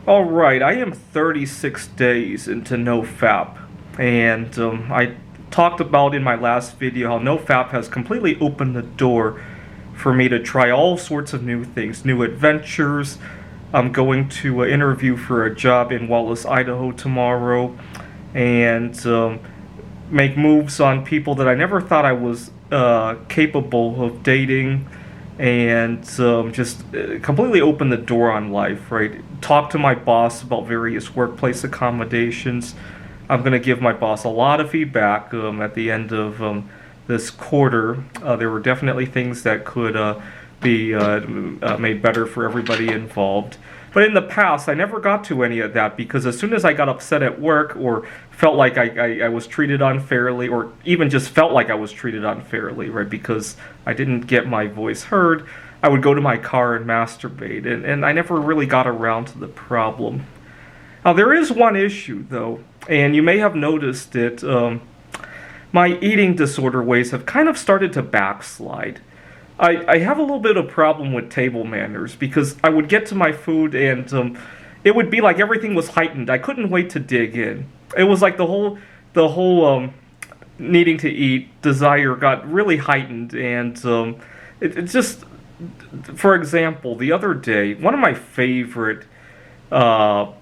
Alright, I am 36 days into NoFap, and I talked about in my last video how NoFap has completely opened the door for me to try all sorts of new things, new adventures. I'm going to interview for a job in Wallace, Idaho tomorrow, and make moves on people that I never thought I was capable of dating, and just completely open the door on life, right? Talk to my boss about various workplace accommodations. I'm going to give my boss a lot of feedback at the end of this quarter. There were definitely things that could be made better for everybody involved. But in the past, I never got to any of that because as soon as I got upset at work or felt like I was treated unfairly, or even just felt like I was treated unfairly, right, because I didn't get my voice heard, I would go to my car and masturbate, and I never really got around to the problem. Now, there is one issue, though, and you may have noticed it. My eating disorder ways have kind of started to backslide. I have a little bit of problem with table manners because I would get to my food and it would be like everything was heightened. I couldn't wait to dig in. It was like the whole needing to eat desire got really heightened, and it just, for example, the other day, one of my favorite, one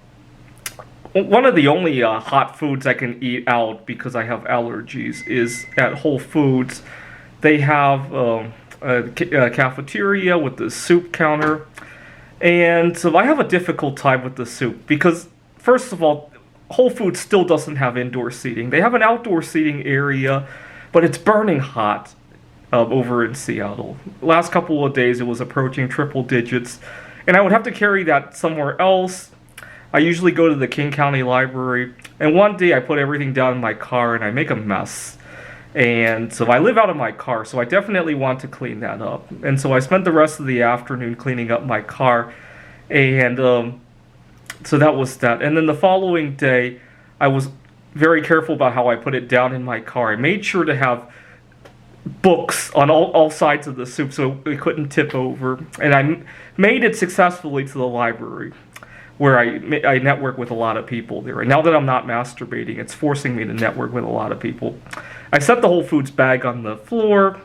of the only hot foods I can eat out because I have allergies is at Whole Foods. They have a cafeteria with the soup counter, and so I have a difficult time with the soup because, first of all, Whole Foods still doesn't have indoor seating. They have an outdoor seating area, but it's burning hot over in Seattle. Last couple of days it was approaching triple digits, and I would have to carry that somewhere else. I usually go to the King County Library, and one day I put everything down in my car and I make a mess. And so I live out of my car, so I definitely want to clean that up. And so I spent the rest of the afternoon cleaning up my car, and so that was that. And then the following day, I was very careful about how I put it down in my car. I made sure to have books on all sides of the soup so it couldn't tip over. And I made it successfully to the library, where I network with a lot of people there. And now that I'm not masturbating, it's forcing me to network with a lot of people. I set the Whole Foods bag on the floor,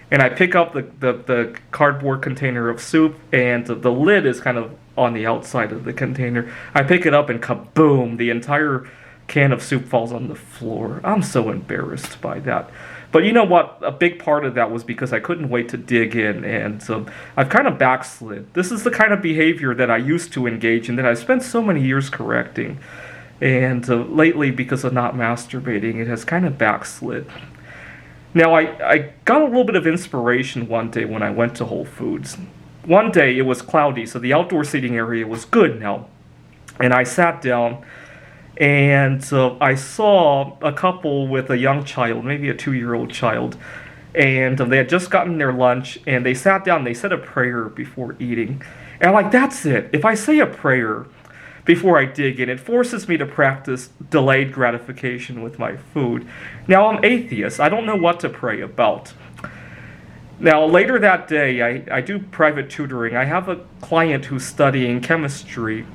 and I pick up the cardboard container of soup, and the lid is kind of on the outside of the container. I pick it up, and kaboom, the entire can of soup falls on the floor. I'm so embarrassed by that. But you know what? A big part of that was because I couldn't wait to dig in, and I've kind of backslid. This is the kind of behavior that I used to engage in that I spent so many years correcting. And lately, because of not masturbating, it has kind of backslid. Now, I got a little bit of inspiration one day when I went to Whole Foods. One day, it was cloudy, so the outdoor seating area was good now. And I sat down, and I saw a couple with a young child, maybe a 2-year-old child. And they had just gotten their lunch, and they sat down, and they said a prayer before eating. And I'm like, that's it. If I say a prayer before I dig in, it forces me to practice delayed gratification with my food. Now, I'm atheist. I don't know what to pray about. Now, later that day, I do private tutoring. I have a client who's studying chemistry,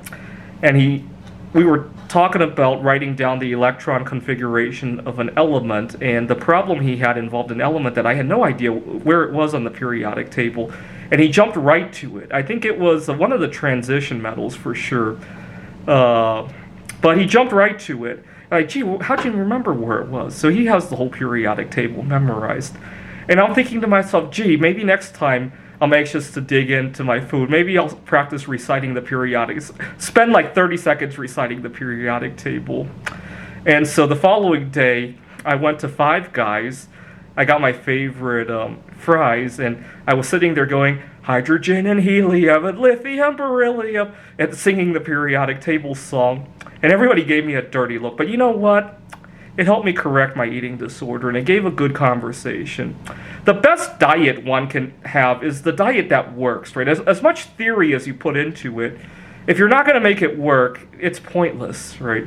and we were talking about writing down the electron configuration of an element, and the problem he had involved an element that I had no idea where it was on the periodic table, and he jumped right to it. I think it was one of the transition metals for sure. But he jumped right to it. Like, gee, how'd you remember where it was? So he has the whole periodic table memorized. And I'm thinking to myself, gee, maybe next time I'm anxious to dig into my food, maybe I'll practice reciting the periodic, spend like 30 seconds reciting the periodic table. And so the following day, I went to Five Guys. I got my favorite fries, and I was sitting there going, hydrogen and helium and lithium, beryllium, and singing the periodic table song. And everybody gave me a dirty look. But you know what? It helped me correct my eating disorder, and it gave a good conversation. The best diet one can have is the diet that works, right? As much theory as you put into it, if you're not going to make it work, it's pointless, right?